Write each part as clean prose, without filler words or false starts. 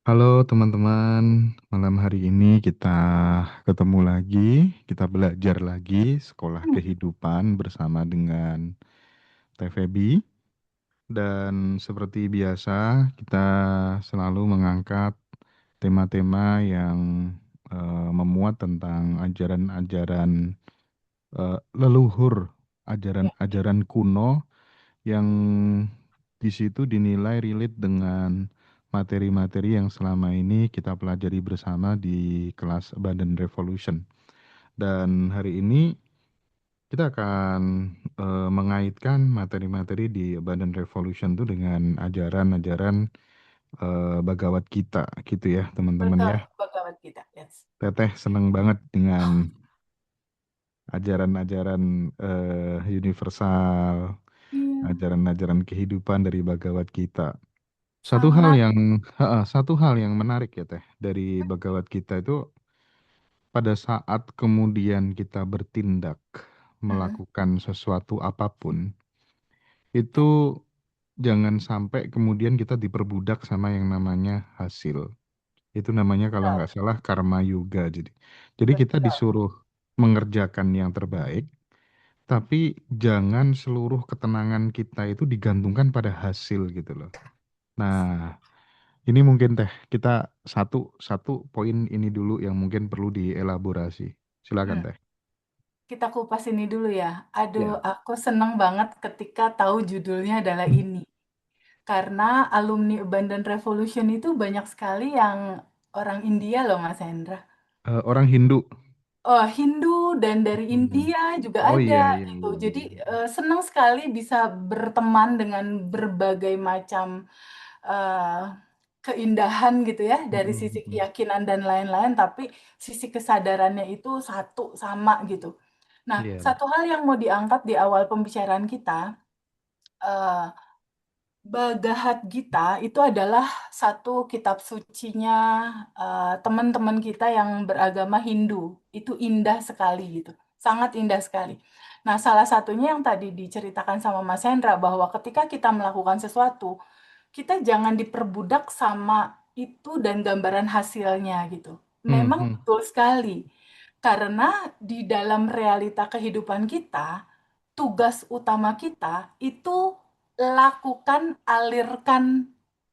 Halo teman-teman, malam hari ini kita ketemu lagi, kita belajar lagi sekolah Hmm, kehidupan bersama dengan Teh Febi. Dan seperti biasa, kita selalu mengangkat tema-tema yang memuat tentang ajaran-ajaran leluhur, ya, ajaran-ajaran kuno yang di situ dinilai relate dengan materi-materi yang selama ini kita pelajari bersama di kelas Abundant Revolution. Dan hari ini kita akan mengaitkan materi-materi di Abundant Revolution itu dengan ajaran-ajaran Bhagavad Gita gitu ya teman-teman betul, ya. Bhagavad Gita. Yes. Teteh seneng banget dengan ajaran-ajaran universal, Iya, ajaran-ajaran kehidupan dari Bhagavad Gita. sangat Satu hal yang menarik ya Teh dari Bhagavad Gita itu pada saat kemudian kita bertindak mm, melakukan sesuatu apapun ya, itu jangan sampai kemudian kita diperbudak sama yang namanya hasil. Itu namanya kalau betul, nggak salah karma yoga. Jadi kita betul. disuruh mengerjakan yang terbaik, tapi jangan seluruh ketenangan kita itu digantungkan pada hasil gitu loh. Nah, ini mungkin Teh, kita satu satu poin ini dulu yang mungkin perlu dielaborasi. Silakan Hmm, Teh. Kita kupas ini dulu ya. Aduh, Ya. aku senang banget ketika tahu judulnya adalah ini. Karena alumni Abandon Revolution itu banyak sekali yang orang India loh, Mas Hendra. Orang Hindu. Oh, Hindu dan dari Hmm. India juga Oh ada iya, iya, gitu. iya, Jadi iya. senang sekali bisa berteman dengan berbagai macam eh, keindahan gitu ya dari Mm-mm, sisi mm-mm. keyakinan dan lain-lain, tapi sisi kesadarannya itu satu sama gitu. Nah, Iya. satu hal yang mau diangkat di awal pembicaraan kita, eh, Bhagavad Gita itu adalah satu kitab sucinya teman-teman kita yang beragama Hindu. Itu indah sekali gitu, sangat indah sekali. Nah, salah satunya yang tadi diceritakan sama Mas Hendra bahwa ketika kita melakukan sesuatu, kita jangan diperbudak sama itu dan gambaran hasilnya gitu. Memang Mhm. betul sekali, karena di dalam realita kehidupan kita, tugas utama kita itu lakukan, alirkan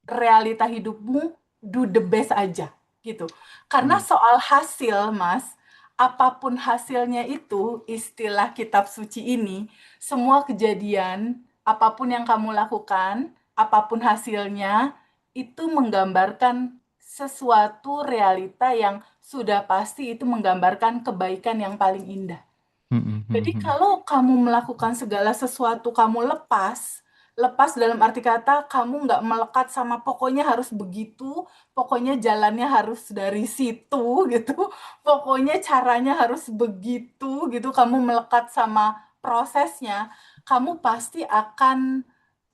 realita hidupmu, do the best aja gitu. Karena Hmm. soal hasil, Mas, apapun hasilnya itu, istilah kitab suci ini, semua kejadian, apapun yang kamu lakukan, apapun hasilnya, itu menggambarkan sesuatu realita yang sudah pasti itu menggambarkan kebaikan yang paling indah. Mhm, Jadi mhm. kalau kamu melakukan segala sesuatu, kamu lepas, lepas dalam arti kata kamu nggak melekat sama pokoknya harus begitu, pokoknya jalannya harus dari situ gitu, pokoknya caranya harus begitu gitu, kamu melekat sama prosesnya, kamu pasti akan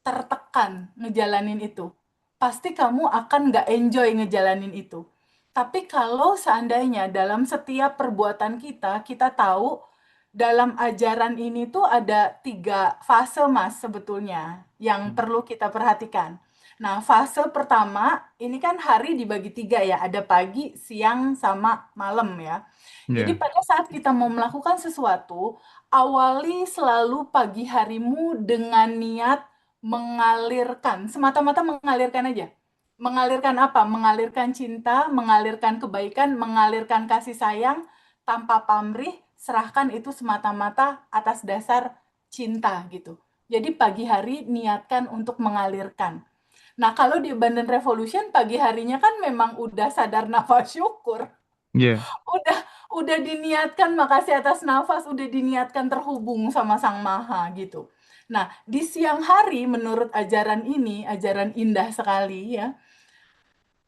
tertekan ngejalanin itu. Pasti kamu akan nggak enjoy ngejalanin itu. Tapi kalau seandainya dalam setiap perbuatan kita, kita tahu dalam ajaran ini tuh ada tiga fase, Mas, sebetulnya yang Mhm. perlu kita perhatikan. Nah, fase pertama ini kan hari dibagi tiga ya, ada pagi, siang, sama malam ya. Jadi Iya. pada saat kita mau melakukan sesuatu, awali selalu pagi harimu dengan niat mengalirkan, semata-mata mengalirkan aja. Mengalirkan apa? Mengalirkan cinta, mengalirkan kebaikan, mengalirkan kasih sayang, tanpa pamrih, serahkan itu semata-mata atas dasar cinta gitu. Jadi pagi hari niatkan untuk mengalirkan. Nah, kalau di Abundant Revolution pagi harinya kan memang udah sadar nafas syukur. Iya. Udah udah diniatkan makasih atas nafas, udah diniatkan terhubung sama Sang Maha gitu. Nah, di siang hari menurut ajaran ini, ajaran indah sekali ya.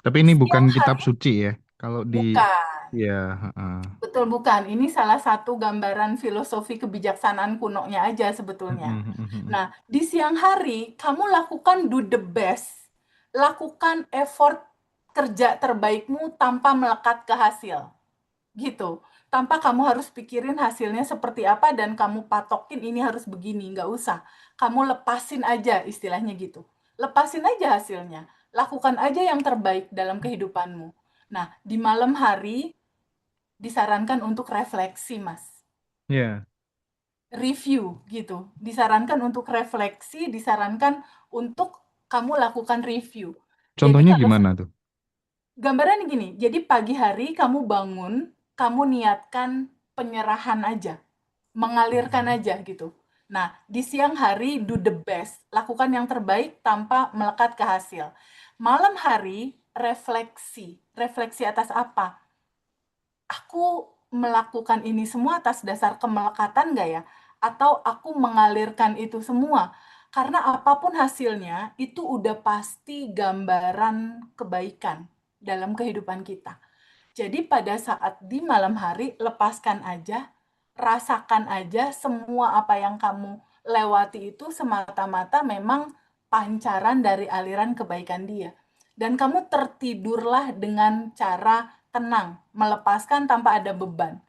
Tapi ini bukan Siang kitab hari suci ya. Kalau di bukan. ya, heeh. Betul bukan. Ini salah satu gambaran filosofi kebijaksanaan kunonya aja sebetulnya. Mhm, mhm, mhm. Nah, di siang hari kamu lakukan do the best. Lakukan effort kerja terbaikmu tanpa melekat ke hasil. Gitu. Tanpa kamu harus pikirin hasilnya seperti apa dan kamu patokin ini harus begini. Nggak usah. Kamu lepasin aja istilahnya gitu. Lepasin aja hasilnya. lakukan aja yang terbaik dalam kehidupanmu. Nah, di malam hari disarankan untuk refleksi, Mas. Iya. Review gitu. Disarankan untuk refleksi, disarankan untuk kamu lakukan review. Jadi Contohnya kalau gimana tuh? gambarannya gini, jadi pagi hari kamu bangun, kamu niatkan penyerahan aja, mengalirkan Mhm. aja gitu. Nah, di siang hari do the best, lakukan yang terbaik tanpa melekat ke hasil. Malam hari refleksi, refleksi atas apa? Aku melakukan ini semua atas dasar kemelekatan nggak ya? Atau aku mengalirkan itu semua? Karena apapun hasilnya, itu udah pasti gambaran kebaikan dalam kehidupan kita. Jadi pada saat di malam hari, lepaskan aja, rasakan aja semua apa yang kamu lewati itu semata-mata memang pancaran dari aliran kebaikan dia. Dan kamu tertidurlah dengan cara tenang, melepaskan tanpa ada beban.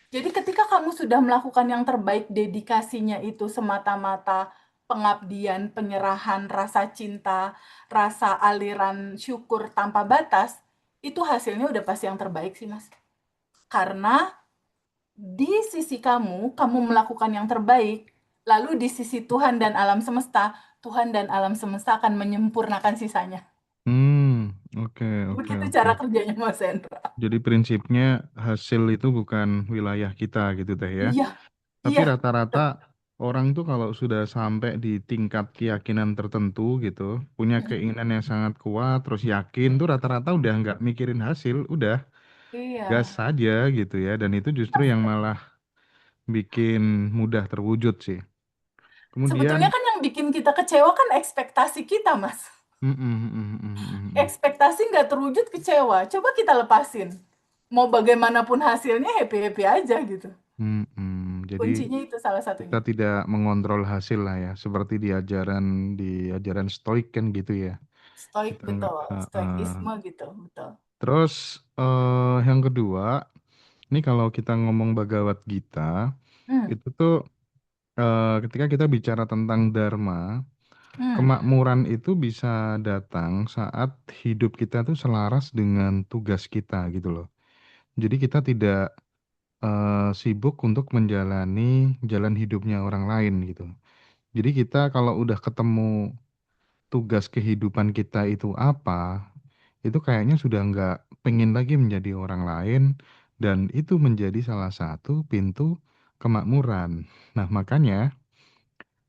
Jadi ketika kamu sudah melakukan yang terbaik, dedikasinya itu semata-mata pengabdian, penyerahan, rasa cinta, rasa aliran syukur tanpa batas, itu hasilnya udah pasti yang terbaik sih, Mas. Karena di sisi kamu, kamu melakukan yang terbaik, lalu di sisi Tuhan dan alam semesta, Tuhan dan alam semesta akan menyempurnakan sisanya. Oke, oke, Begitu oke. cara kerjanya, Mas Hendra. Jadi prinsipnya hasil itu bukan wilayah kita gitu teh ya. Iya, Tapi iya, rata-rata orang tuh kalau sudah sampai di tingkat keyakinan tertentu gitu, punya keinginan yang sangat kuat, terus yakin tuh rata-rata udah nggak mikirin hasil, udah gas iya. saja gitu ya. Dan itu justru yang malah bikin mudah terwujud sih. Kemudian, Sebetulnya kan yang bikin kita kecewa kan ekspektasi kita, Mas. mm, mm, mm, mm, mm, mm. Ekspektasi nggak terwujud kecewa. Coba kita lepasin. Mau bagaimanapun hasilnya happy-happy aja gitu. Jadi Kuncinya itu salah kita satunya. tidak mengontrol hasil lah ya, seperti di ajaran stoik kan gitu ya. Stoik Kita nggak. betul, stoikisme gitu, betul. Terus yang kedua, ini kalau kita ngomong Bhagavad Gita, Hmm, itu tuh ketika kita bicara tentang dharma, hmm, kemakmuran itu bisa datang saat hidup kita tuh selaras dengan tugas kita gitu loh. Jadi kita tidak sibuk untuk menjalani jalan hidupnya orang lain gitu. Jadi kita kalau udah ketemu tugas kehidupan kita itu apa, itu kayaknya sudah nggak pengen lagi menjadi orang lain dan itu menjadi salah satu pintu kemakmuran. Nah, makanya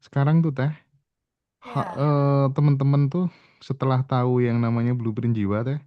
sekarang tuh teh ya, teman-teman tuh setelah tahu yang namanya blueprint jiwa teh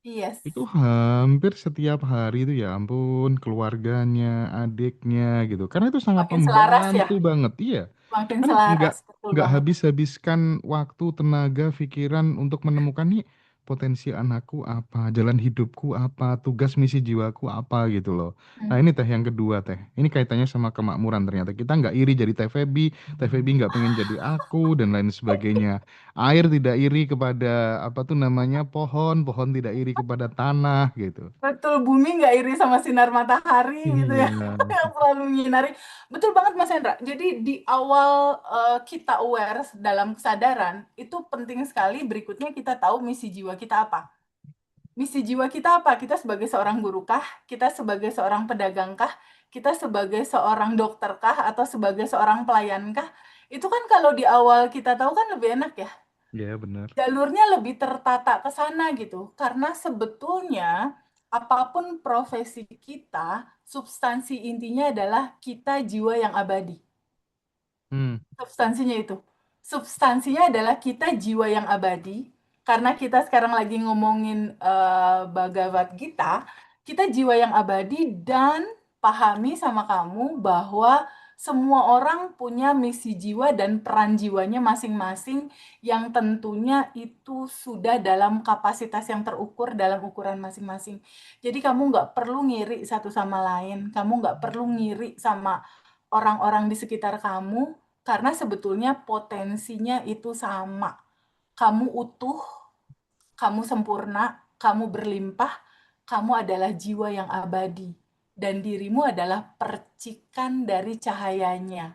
yes. itu hampir setiap hari itu ya ampun keluarganya, adiknya gitu. Karena itu sangat Makin selaras ya, membantu banget, iya. makin Kan nggak selaras, betul nggak banget. habis-habiskan waktu, tenaga, pikiran untuk menemukan nih potensi anakku apa, jalan hidupku apa, tugas misi jiwaku apa gitu loh. Nah Hmm. ini teh yang kedua teh. Ini kaitannya sama kemakmuran ternyata. Kita nggak iri jadi Teh Feby nggak pengen jadi aku dan lain sebagainya. Air tidak iri kepada apa tuh namanya pohon, pohon tidak iri kepada tanah gitu. Betul, bumi nggak iri sama sinar matahari gitu ya, Iya. yang selalu menyinari. Betul banget Mas Hendra. Jadi di awal kita aware dalam kesadaran, itu penting sekali berikutnya kita tahu misi jiwa kita apa. Misi jiwa kita apa? Kita sebagai seorang guru kah? Kita sebagai seorang pedagang kah? Kita sebagai seorang dokter kah? Atau sebagai seorang pelayan kah? Itu kan kalau di awal kita tahu kan lebih enak ya. Iya benar. Jalurnya lebih tertata ke sana gitu. Karena sebetulnya apapun profesi kita, substansi intinya adalah kita jiwa yang abadi. Hmm. Substansinya itu. Substansinya adalah kita jiwa yang abadi. Karena kita sekarang lagi ngomongin Bhagavad Gita, kita jiwa yang abadi dan pahami sama kamu bahwa semua orang punya misi jiwa dan peran jiwanya masing-masing yang tentunya itu sudah dalam kapasitas yang terukur dalam ukuran masing-masing. Jadi kamu nggak perlu ngiri satu sama lain, kamu nggak perlu ngiri sama orang-orang di sekitar kamu, karena sebetulnya potensinya itu sama. Kamu utuh, kamu sempurna, kamu berlimpah, kamu adalah jiwa yang abadi. Dan dirimu adalah percikan dari cahayanya.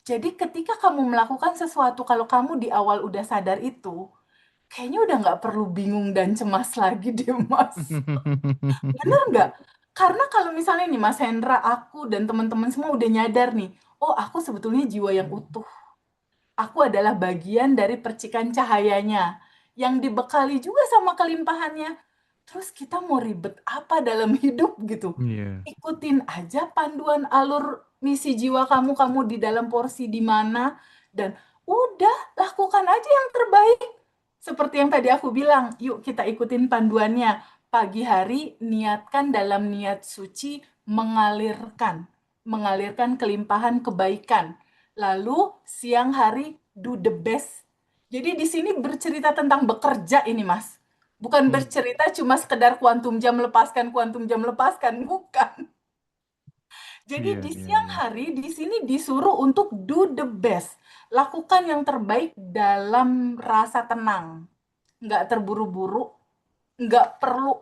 Jadi ketika kamu melakukan sesuatu, kalau kamu di awal udah sadar itu, kayaknya udah nggak perlu bingung dan cemas lagi deh, Mas. Bener nggak? Karena kalau misalnya nih Mas Hendra, aku dan teman-teman semua udah nyadar nih, oh aku sebetulnya jiwa yang utuh. Aku adalah bagian dari percikan cahayanya yang dibekali juga sama kelimpahannya. Terus kita mau ribet apa dalam hidup gitu? Iya. Ikutin aja panduan alur misi jiwa kamu, kamu di dalam porsi di mana, dan udah lakukan aja yang terbaik. Seperti yang tadi aku bilang, yuk kita ikutin panduannya. Pagi hari niatkan dalam niat suci mengalirkan, mengalirkan kelimpahan kebaikan. Lalu siang hari do the best. Jadi di sini bercerita tentang bekerja ini, Mas. Bukan Hmm. bercerita cuma sekedar kuantum jam lepaskan, bukan. Jadi Iya, di iya, siang iya. hari di sini disuruh untuk do the best. Lakukan yang terbaik dalam rasa tenang. Nggak terburu-buru, nggak perlu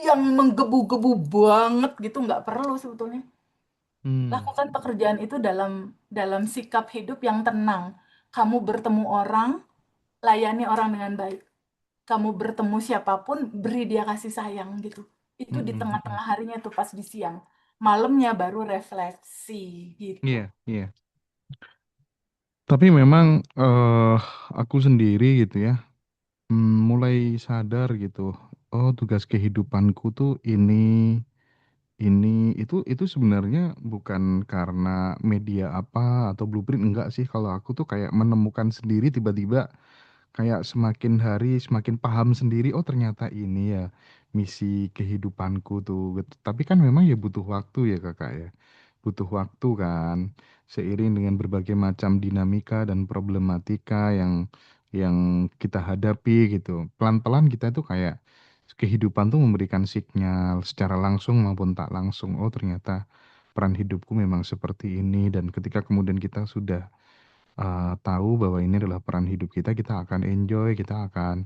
yang menggebu-gebu banget gitu, nggak perlu sebetulnya. Hmm. Lakukan pekerjaan itu dalam dalam sikap hidup yang tenang. Kamu bertemu orang, layani orang dengan baik. Kamu bertemu siapapun, beri dia kasih sayang gitu. Itu di Mm-mm, mm-mm. tengah-tengah harinya tuh pas di siang. Malamnya baru refleksi gitu. Iya, iya. Tapi memang aku sendiri gitu ya, mulai sadar gitu. Oh, tugas kehidupanku tuh itu sebenarnya bukan karena media apa atau blueprint, enggak sih. Kalau aku tuh kayak menemukan sendiri tiba-tiba, kayak semakin hari semakin paham sendiri, oh ternyata ini ya misi kehidupanku tuh gitu. Tapi kan memang ya butuh waktu ya kakak ya. Butuh waktu kan, seiring dengan berbagai macam dinamika dan problematika yang kita hadapi gitu. Pelan-pelan kita tuh kayak kehidupan tuh memberikan sinyal secara langsung maupun tak langsung. Oh ternyata peran hidupku memang seperti ini, dan ketika kemudian kita sudah tahu bahwa ini adalah peran hidup kita, kita akan enjoy, kita akan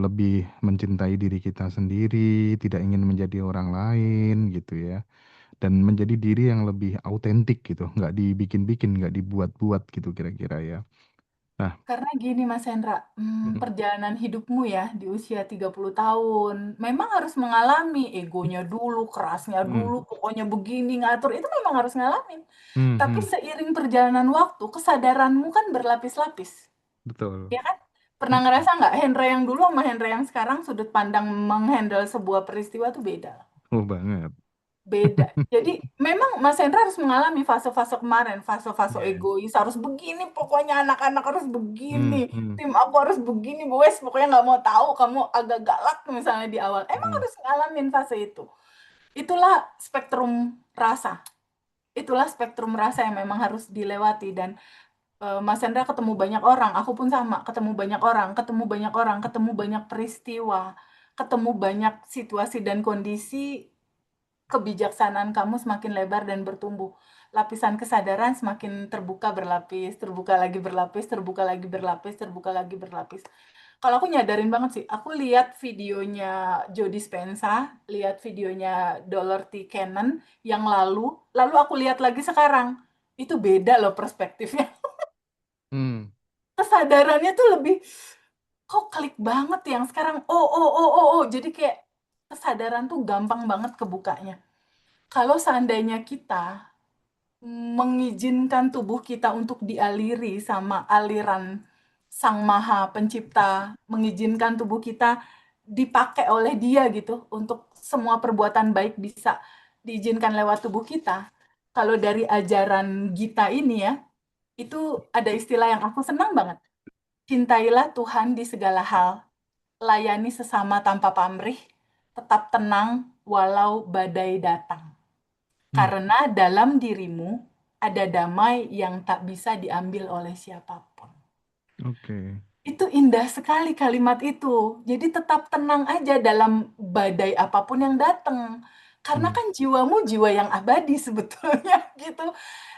lebih mencintai diri kita sendiri, tidak ingin menjadi orang lain gitu ya, dan menjadi diri yang lebih autentik gitu, nggak dibikin-bikin, nggak dibuat-buat gitu kira-kira ya. Nah, Karena gini Mas Hendra, mm, perjalanan hidupmu ya di usia 30 tahun, memang harus mengalami egonya dulu, kerasnya mm, dulu, pokoknya begini ngatur, itu memang harus ngalamin. mm, Tapi mm, seiring perjalanan waktu, kesadaranmu kan berlapis-lapis. betul. Ya kan? Pernah Mm, ngerasa nggak Hendra yang dulu sama Hendra yang sekarang sudut pandang menghandle sebuah peristiwa tuh beda? oh banget. Beda. Jadi memang Mas Hendra harus mengalami fase-fase kemarin, fase-fase Iya. egois, harus begini, pokoknya anak-anak harus Mm, begini, mm, tim aku harus begini, wes pokoknya nggak mau tahu kamu agak galak misalnya di awal. Emang mm, harus ngalamin fase itu. Itulah spektrum rasa. Itulah spektrum rasa yang memang harus dilewati dan Mas Hendra ketemu banyak orang, aku pun sama, ketemu banyak orang, ketemu banyak orang, ketemu banyak peristiwa, ketemu banyak situasi dan kondisi, kebijaksanaan kamu semakin lebar dan bertumbuh. Lapisan kesadaran semakin terbuka berlapis, terbuka lagi berlapis, terbuka lagi berlapis, terbuka lagi berlapis. Kalau aku nyadarin banget sih, aku lihat videonya Joe Dispenza, lihat videonya Dollar T. Cannon yang lalu aku lihat lagi sekarang. Itu beda loh perspektifnya. mm, Kesadarannya tuh lebih, kok klik banget yang sekarang. Oh, oh, oh, oh, oh. Jadi kayak kesadaran tuh gampang banget kebukanya. Kalau seandainya kita mengizinkan tubuh kita untuk dialiri sama aliran Sang Maha Pencipta, mengizinkan tubuh kita dipakai oleh Dia gitu untuk semua perbuatan baik bisa diizinkan lewat tubuh kita. Kalau dari ajaran Gita ini ya, itu ada istilah yang aku senang banget. Cintailah Tuhan di segala hal, layani sesama tanpa pamrih, tetap tenang walau badai datang. mm. Karena dalam dirimu ada damai yang tak bisa diambil oleh siapapun. Oke. Itu indah sekali kalimat itu. Jadi tetap tenang aja dalam badai apapun yang datang. Karena Mm, kan jiwamu jiwa yang abadi sebetulnya gitu.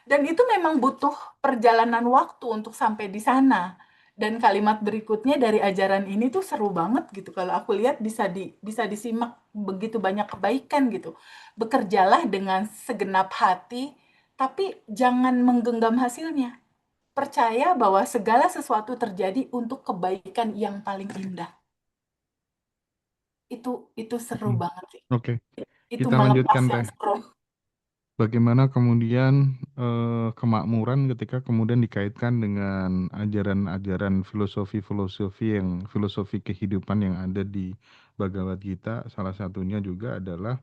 Dan itu memang butuh perjalanan waktu untuk sampai di sana. Dan kalimat berikutnya dari ajaran ini tuh seru banget gitu. Kalau aku lihat bisa disimak begitu banyak kebaikan gitu. Bekerjalah dengan segenap hati, tapi jangan menggenggam hasilnya. percaya bahwa segala sesuatu terjadi untuk kebaikan yang paling indah. Itu seru Hmm. banget sih. Oke, Itu kita melepas lanjutkan yang Teh. seru. Bagaimana kemudian kemakmuran ketika kemudian dikaitkan dengan ajaran-ajaran filosofi-filosofi filosofi kehidupan yang ada di Bhagavad Gita. Salah satunya juga adalah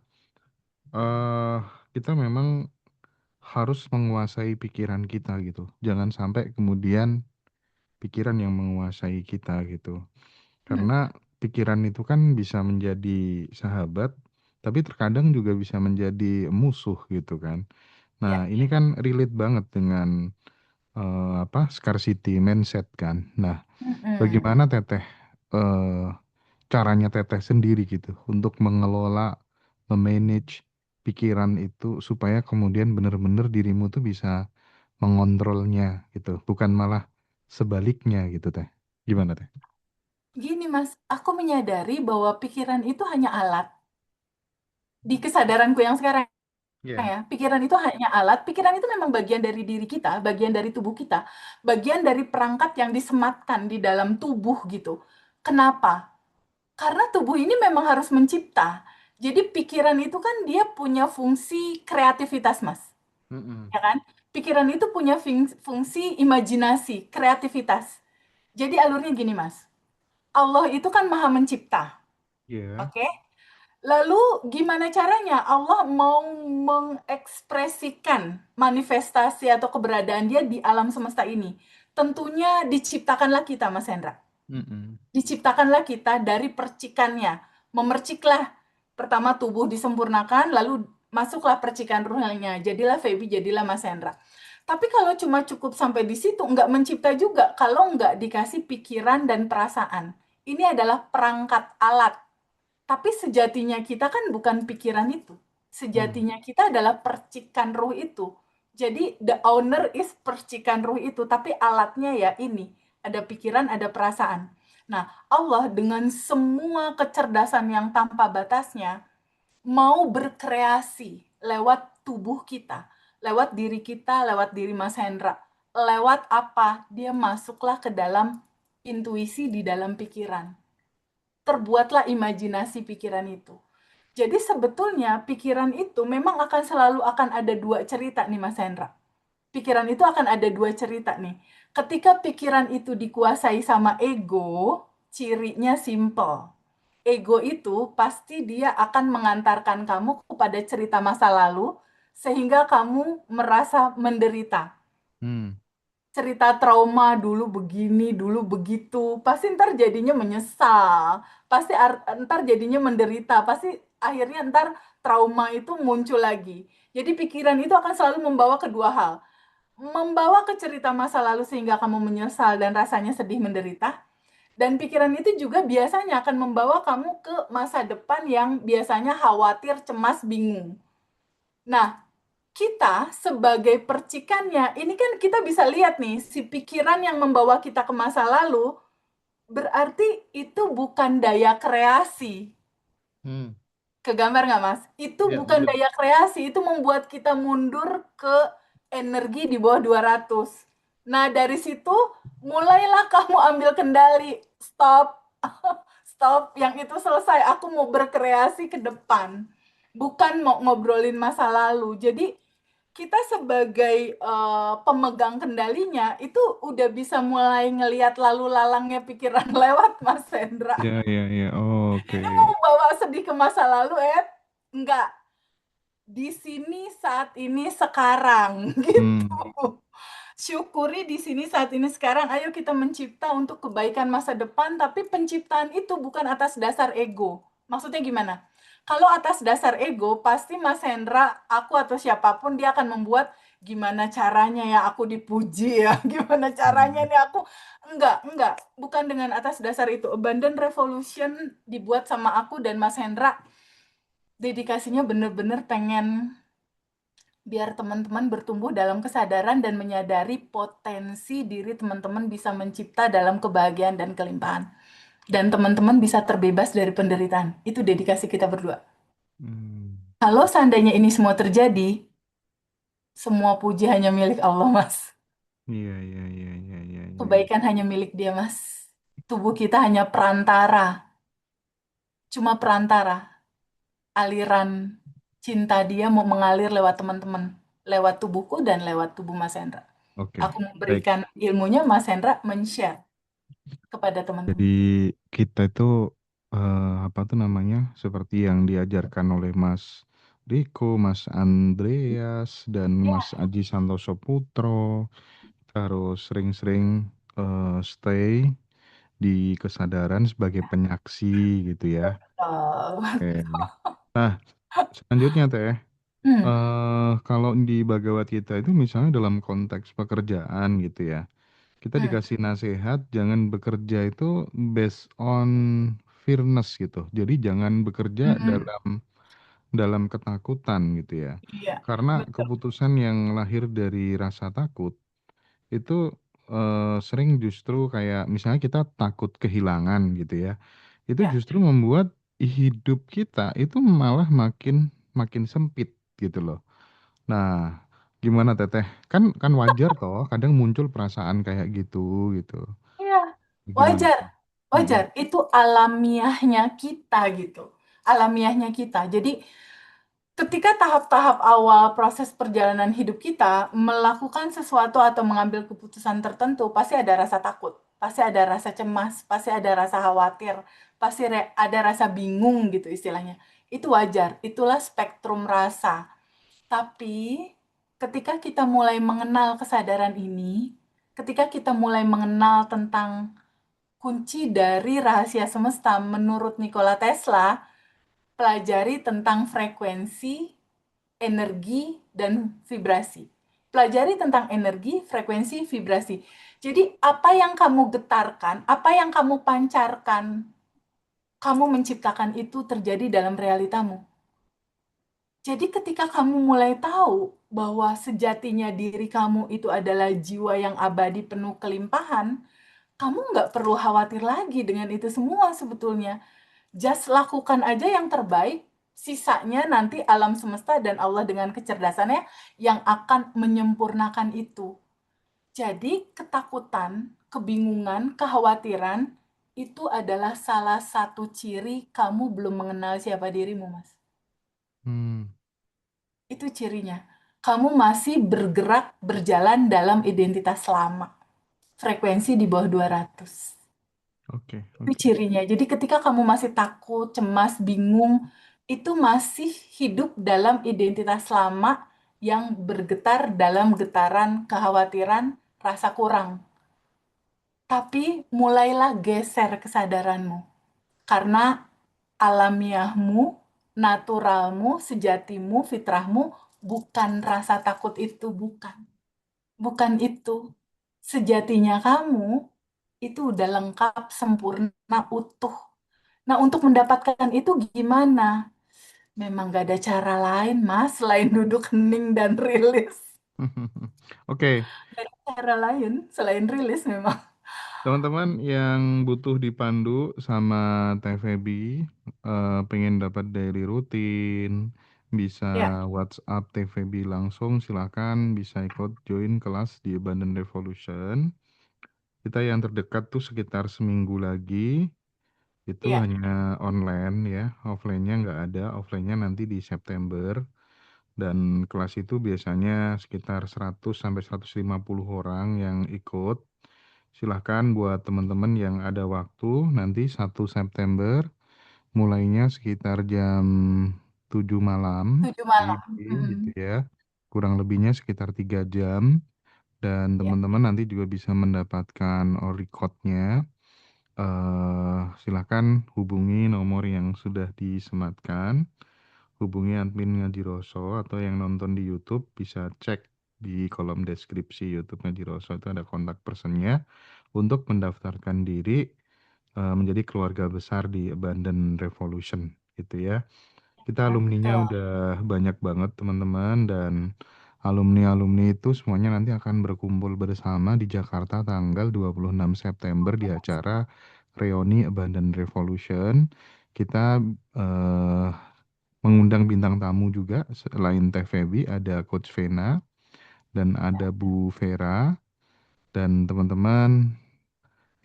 eh kita memang harus menguasai pikiran kita gitu. Jangan sampai kemudian pikiran yang menguasai kita gitu. Hmm, Karena pikiran itu kan bisa menjadi sahabat, tapi terkadang juga bisa menjadi musuh gitu kan. Nah, ya, ini ya. kan relate banget dengan apa scarcity mindset kan. Nah, Mm-mm. bagaimana Teteh eh, caranya Teteh sendiri gitu untuk mengelola, memanage pikiran itu supaya kemudian benar-benar dirimu tuh bisa mengontrolnya gitu, bukan malah sebaliknya gitu Teh. Gimana Teh? Gini Mas, aku menyadari bahwa pikiran itu hanya alat. Di kesadaranku yang sekarang Iya. ya, pikiran itu hanya alat. Pikiran itu memang bagian dari diri kita, bagian dari tubuh kita, bagian dari perangkat yang disematkan di dalam tubuh gitu. Kenapa? Karena tubuh ini memang harus mencipta. Jadi pikiran itu kan dia punya fungsi kreativitas, Mas. Mm-mm. Ya kan? Pikiran itu punya fungsi imajinasi, kreativitas. Jadi alurnya gini, Mas. Allah itu kan maha mencipta. Iya. Oke? Lalu gimana caranya Allah mau mengekspresikan manifestasi atau keberadaan dia di alam semesta ini? Tentunya diciptakanlah kita, Mas Hendra. Mm-mm. Diciptakanlah kita dari percikannya. Memerciklah. Pertama tubuh disempurnakan, lalu masuklah percikan ruhnya. Jadilah Feby, jadilah Mas Hendra. Tapi kalau cuma cukup sampai di situ, nggak mencipta juga kalau nggak dikasih pikiran dan perasaan. Ini adalah perangkat alat. Tapi sejatinya kita kan bukan pikiran itu. Mm. Sejatinya kita adalah percikan ruh itu. Jadi the owner is percikan ruh itu, tapi alatnya ya ini. Ada pikiran, ada perasaan. Nah, Allah dengan semua kecerdasan yang tanpa batasnya mau berkreasi lewat tubuh kita, lewat diri kita, lewat diri Mas Hendra. Lewat apa? Dia masuklah ke dalam intuisi di dalam pikiran, terbuatlah imajinasi pikiran itu. Jadi sebetulnya pikiran itu memang akan selalu akan ada dua cerita nih Mas Hendra. Pikiran itu akan ada dua cerita nih. Ketika pikiran itu dikuasai sama ego, cirinya simple. Ego itu pasti dia akan mengantarkan kamu kepada cerita masa lalu sehingga kamu merasa menderita, Hmm. cerita trauma dulu begini, dulu begitu, pasti ntar jadinya menyesal, pasti ntar jadinya menderita, pasti akhirnya ntar trauma itu muncul lagi. Jadi pikiran itu akan selalu membawa kedua hal. Membawa ke cerita masa lalu sehingga kamu menyesal dan rasanya sedih menderita. Dan pikiran itu juga biasanya akan membawa kamu ke masa depan yang biasanya khawatir, cemas, bingung. Nah, kita sebagai percikannya, ini kan kita bisa lihat nih, si pikiran yang membawa kita ke masa lalu, berarti itu bukan daya kreasi. Hmm. Kegambar nggak, Mas? Itu Ya, bukan betul. daya kreasi, itu membuat kita mundur ke energi di bawah 200. Nah, dari situ mulailah kamu ambil kendali. Stop. Stop, yang itu selesai. Aku mau berkreasi ke depan. Bukan mau ngobrolin masa lalu. Jadi, kita sebagai pemegang kendalinya itu udah bisa mulai ngelihat lalu lalangnya pikiran lewat Mas Hendra. Ya, ya, ya. Oke. Ini mau bawa sedih ke masa lalu, enggak. Di sini saat ini sekarang gitu. Hmm. Syukuri di sini saat ini sekarang. Ayo kita mencipta untuk kebaikan masa depan, tapi penciptaan itu bukan atas dasar ego. Maksudnya gimana? Kalau atas dasar ego, pasti Mas Hendra, aku atau siapapun dia akan membuat gimana caranya ya aku dipuji ya, gimana caranya Hmm. nih aku enggak, bukan dengan atas dasar itu. Abundant Revolution dibuat sama aku dan Mas Hendra, dedikasinya bener-bener pengen biar teman-teman bertumbuh dalam kesadaran dan menyadari potensi diri teman-teman bisa mencipta dalam kebahagiaan dan kelimpahan. Dan teman-teman bisa terbebas dari penderitaan. Itu dedikasi kita berdua. Hmm. Kalau seandainya ini semua terjadi, semua puji hanya milik Allah, Mas. Iya, iya, iya, iya, iya, iya. Kebaikan hanya milik dia, Mas. Tubuh kita hanya perantara, cuma perantara. Aliran cinta dia mau mengalir lewat teman-teman, lewat tubuhku dan lewat tubuh Mas Hendra. Oke, Aku baik. memberikan ilmunya, Mas Hendra men-share kepada Jadi teman-teman. kita itu apa tuh namanya? Seperti yang diajarkan oleh Mas Riko, Mas Andreas, dan Mas Ya, Aji Santoso Putro. Kita harus sering-sering stay di kesadaran sebagai penyaksi gitu ya. Oke. Nah, selanjutnya Teh, hmm, kalau di Bhagavad Gita itu misalnya dalam konteks pekerjaan gitu ya. Kita hmm, dikasih nasihat jangan bekerja itu based on fearness gitu. Jadi jangan bekerja hmm, dalam ketakutan gitu ya. iya, Karena betul. keputusan yang lahir dari rasa takut itu sering justru kayak misalnya kita takut kehilangan gitu ya. Itu Ya, justru membuat hidup kita itu malah makin makin sempit gitu loh. Nah, gimana Teteh? Kan kan wajar toh kadang muncul perasaan kayak gitu gitu. iya, Gimana wajar, tuh? wajar. Mhm. Itu alamiahnya kita gitu, alamiahnya kita. Jadi ketika tahap-tahap awal proses perjalanan hidup kita melakukan sesuatu atau mengambil keputusan tertentu, pasti ada rasa takut, pasti ada rasa cemas, pasti ada rasa khawatir, pasti ada rasa bingung gitu istilahnya. Itu wajar, itulah spektrum rasa. Tapi ketika kita mulai mengenal kesadaran ini, ketika kita mulai mengenal tentang kunci dari rahasia semesta menurut Nikola Tesla, pelajari tentang frekuensi, energi, dan vibrasi. Pelajari tentang energi, frekuensi, vibrasi. Jadi, apa yang kamu getarkan, apa yang kamu pancarkan, kamu menciptakan itu terjadi dalam realitamu. Jadi, ketika kamu mulai tahu bahwa sejatinya diri kamu itu adalah jiwa yang abadi penuh kelimpahan, kamu nggak perlu khawatir lagi dengan itu semua sebetulnya. Just lakukan aja yang terbaik, sisanya nanti alam semesta dan Allah dengan kecerdasannya yang akan menyempurnakan itu. Jadi ketakutan, kebingungan, kekhawatiran itu adalah salah satu ciri kamu belum mengenal siapa dirimu, Mas. Hmm, Itu cirinya. Kamu masih bergerak, berjalan dalam identitas lama. Frekuensi di bawah 200. oke, Itu oke. cirinya. Jadi ketika kamu masih takut, cemas, bingung, itu masih hidup dalam identitas lama yang bergetar dalam getaran kekhawatiran, rasa kurang. Tapi mulailah geser kesadaranmu. Karena alamiahmu, naturalmu, sejatimu, fitrahmu, bukan rasa takut itu, bukan. Bukan itu. Sejatinya kamu itu udah lengkap, sempurna, utuh. Nah, untuk mendapatkan itu gimana? Memang gak ada cara lain, Mas, selain duduk hening dan rilis. Oke, Gak ada cara lain selain rilis memang. teman-teman yang butuh dipandu sama Teh Feby, pengen dapat daily rutin, bisa Ya, WhatsApp Teh Feby langsung, silakan bisa ikut join kelas di Abundant Revolution. Kita yang terdekat tuh sekitar seminggu lagi, itu ya, hanya online ya, offline-nya nggak ada, offline-nya nanti di September. Dan kelas itu biasanya sekitar 100 sampai 150 orang yang ikut. Silahkan buat teman-teman yang ada waktu nanti 1 September mulainya sekitar jam 7 malam 7 malam. WIB gitu Mm. ya. Kurang lebihnya sekitar 3 jam dan Ya, teman-teman nanti juga bisa mendapatkan recordnya. Silahkan hubungi nomor yang sudah disematkan. Hubungi admin Ngaji Roso atau yang nonton di YouTube bisa cek di kolom deskripsi YouTube Ngaji Roso itu ada kontak personnya untuk mendaftarkan diri menjadi keluarga besar di Abundant Revolution gitu ya. Kita ya, alumninya betul. udah banyak banget teman-teman dan alumni-alumni itu semuanya nanti akan berkumpul bersama di Jakarta tanggal 26 September di acara reuni Abundant Revolution. Kita eh, mengundang bintang tamu juga selain Teh Feby ada Coach Vena dan ada Bu Vera. dan teman-teman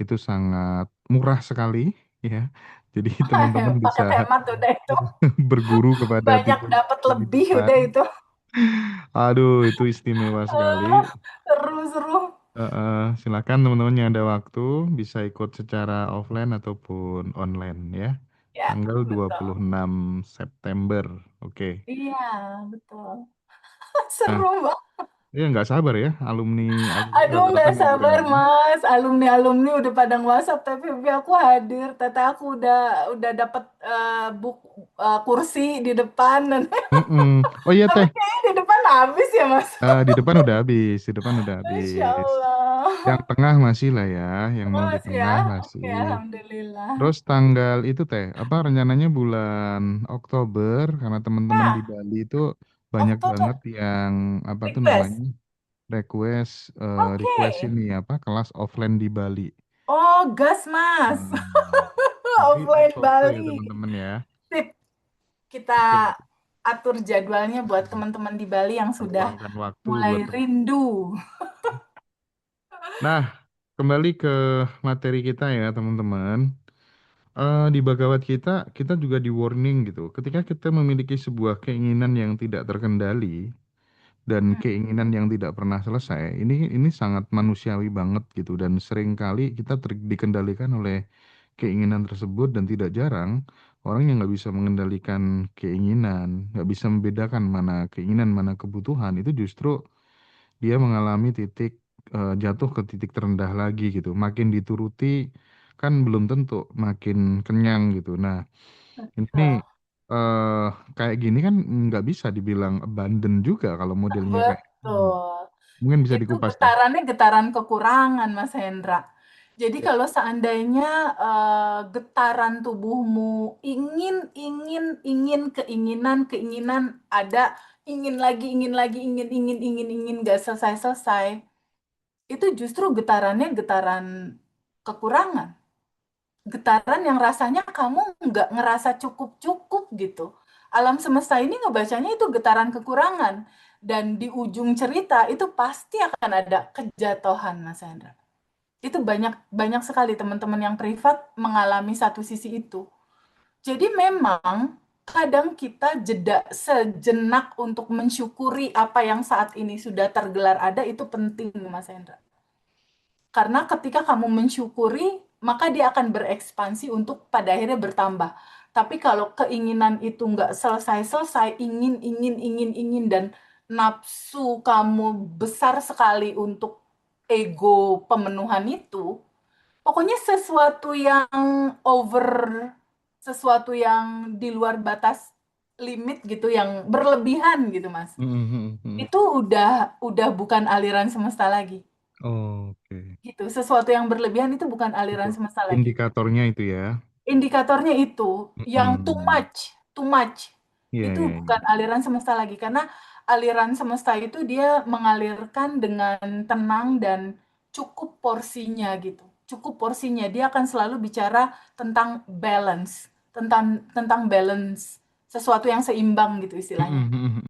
itu sangat murah sekali ya. Jadi teman-teman Paket bisa hemat udah itu. berguru kepada Banyak titik dapat lebih titipan. udah itu. Aduh, itu istimewa sekali. Ah, seru-seru. Silakan teman-teman yang ada waktu bisa ikut secara offline ataupun online ya. Ya, Tanggal betul. 26 September. Oke. Iya, betul. Nah, Seru banget. ya nggak sabar ya, alumni alumni Aduh, rata-rata nggak nggak sabar, berani. Mas. Alumni-alumni udah pada WhatsApp, tapi aku hadir. Tete aku udah dapat kursi di depan dan Mm-mm. Oh iya tapi teh. kayaknya di depan habis ya, Mas. Di depan udah habis, di depan udah Masya habis. Yang Allah. tengah masih lah ya, yang Oh, mau di masih ya? tengah Oke, masih. Alhamdulillah. Terus tanggal itu teh, apa rencananya bulan Oktober karena teman-teman di Nah, Bali itu banyak banget Oktober. yang apa tuh Request. namanya request request Oke. ini apa kelas offline di Bali. Oh, gas, Mas. Hmm. Nanti Offline info ya Bali. teman-teman ya. Sip. Kita Oke, atur jadwalnya buat teman-teman di Bali yang kita sudah luangkan waktu buat mulai teman. rindu. Nah, kembali ke materi kita ya teman-teman. Di Bhagavad kita juga di warning gitu. Ketika kita memiliki sebuah keinginan yang tidak terkendali dan keinginan yang tidak pernah selesai, ini sangat manusiawi banget gitu dan seringkali kita dikendalikan oleh keinginan tersebut dan tidak jarang orang yang nggak bisa mengendalikan keinginan, nggak bisa membedakan mana keinginan mana kebutuhan itu justru dia mengalami jatuh ke titik terendah lagi gitu. Makin dituruti kan belum tentu makin kenyang gitu. Nah, ini Betul. eh kayak gini kan nggak bisa dibilang abandon juga kalau modelnya kayak gini. Betul. Mungkin bisa Itu dikupas deh. getarannya getaran kekurangan, Mas Hendra. Jadi Ya. kalau seandainya getaran tubuhmu ingin, ingin, ingin, keinginan, keinginan ada, ingin lagi, ingin, gak selesai-selesai, itu justru getarannya getaran kekurangan. Getaran yang rasanya kamu nggak ngerasa cukup-cukup gitu. Alam semesta ini ngebacanya itu getaran kekurangan. Dan di ujung cerita itu pasti akan ada kejatuhan, Mas Hendra. Itu banyak banyak sekali teman-teman yang privat mengalami satu sisi itu. Jadi memang kadang kita jeda sejenak untuk mensyukuri apa yang saat ini sudah tergelar ada itu penting, Mas Hendra. Karena ketika kamu mensyukuri, maka dia akan berekspansi untuk pada akhirnya bertambah. Tapi kalau keinginan itu nggak selesai-selesai, ingin, dan nafsu kamu besar sekali untuk ego pemenuhan itu, pokoknya sesuatu yang over, sesuatu yang di luar batas limit gitu, yang berlebihan gitu, Mas. Mhm. Itu udah bukan aliran semesta lagi. Oke. Gitu, sesuatu yang berlebihan itu bukan Itu aliran semesta lagi. indikatornya itu ya. Indikatornya itu yang Mm. too much Iya, itu iya, iya. bukan aliran semesta lagi karena aliran semesta itu dia mengalirkan dengan tenang dan cukup porsinya gitu. Cukup porsinya. Dia akan selalu bicara tentang balance, tentang balance sesuatu yang seimbang gitu istilahnya. Mhm, mhm.